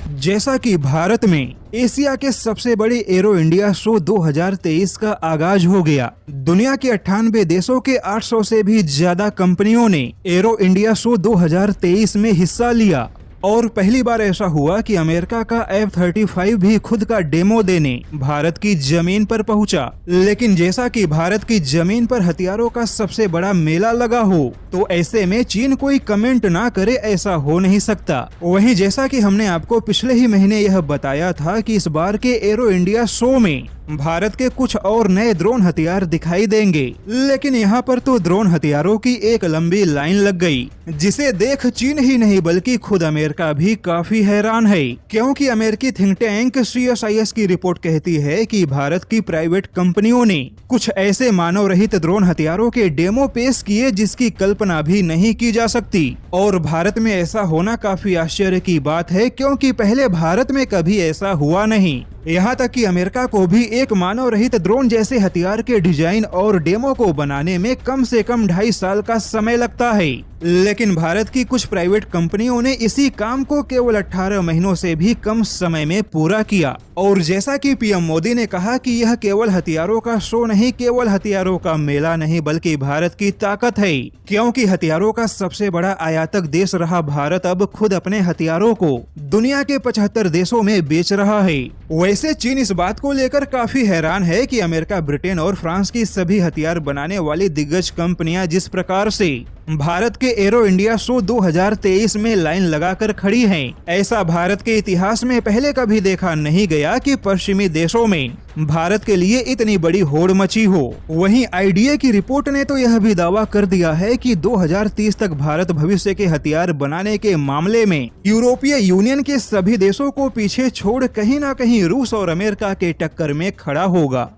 जैसा कि भारत में एशिया के सबसे बड़े एरो इंडिया शो 2023 का आगाज हो गया। दुनिया के 98 देशों के 800 से भी ज्यादा कंपनियों ने एरो इंडिया शो 2023 में हिस्सा लिया और पहली बार ऐसा हुआ कि अमेरिका का F-35 भी खुद का डेमो देने भारत की जमीन पर पहुंचा। लेकिन जैसा कि भारत की जमीन पर हथियारों का सबसे बड़ा मेला लगा हो, तो ऐसे में चीन कोई कमेंट ना करे ऐसा हो नहीं सकता। वहीं जैसा कि हमने आपको पिछले ही महीने यह बताया था कि इस बार के एरो इंडिया शो में भारत के कुछ और नए ड्रोन हथियार दिखाई देंगे, लेकिन यहाँ पर तो ड्रोन हथियारों की एक लंबी लाइन लग गई, जिसे देख चीन ही नहीं बल्कि खुद अमेरिका भी काफी हैरान है। क्योंकि अमेरिकी थिंक टैंक CSIS की रिपोर्ट कहती है कि भारत की प्राइवेट कंपनियों ने कुछ ऐसे मानव रहित ड्रोन हथियारों के डेमो पेश किए जिसकी कल्पना भी नहीं की जा सकती। और भारत में ऐसा होना काफी आश्चर्य की बात है, क्योंकि पहले भारत में कभी ऐसा हुआ नहीं। यहाँ तक कि अमेरिका को भी एक मानव रहित ड्रोन जैसे हथियार के डिजाइन और डेमो को बनाने में कम से कम 2.5 साल का समय लगता है, लेकिन भारत की कुछ प्राइवेट कंपनियों ने इसी काम को केवल 18 महीनों से भी कम समय में पूरा किया। और जैसा कि PM मोदी ने कहा कि यह केवल हथियारों का शो नहीं, केवल हथियारों का मेला नहीं, बल्कि भारत की ताकत है। क्योंकि हथियारों का सबसे बड़ा आयातक देश रहा भारत अब खुद अपने हथियारों को दुनिया के 75 देशों में बेच रहा है। वैसे चीन इस बात को लेकर काफी हैरान है कि अमेरिका, ब्रिटेन और फ्रांस की सभी हथियार बनाने वाली दिग्गज कंपनियां जिस प्रकार से भारत के एरो इंडिया शो 2023 में लाइन लगाकर खड़ी हैं, ऐसा भारत के इतिहास में पहले कभी देखा नहीं गया कि पश्चिमी देशों में भारत के लिए इतनी बड़ी होड़ मची हो। वहीं IDA की रिपोर्ट ने तो यह भी दावा कर दिया है कि 2030 तक भारत भविष्य के हथियार बनाने के मामले में यूरोपीय यूनियन के सभी देशों को पीछे छोड़ कहीं न कहीं रूस और अमेरिका के टक्कर में खड़ा होगा।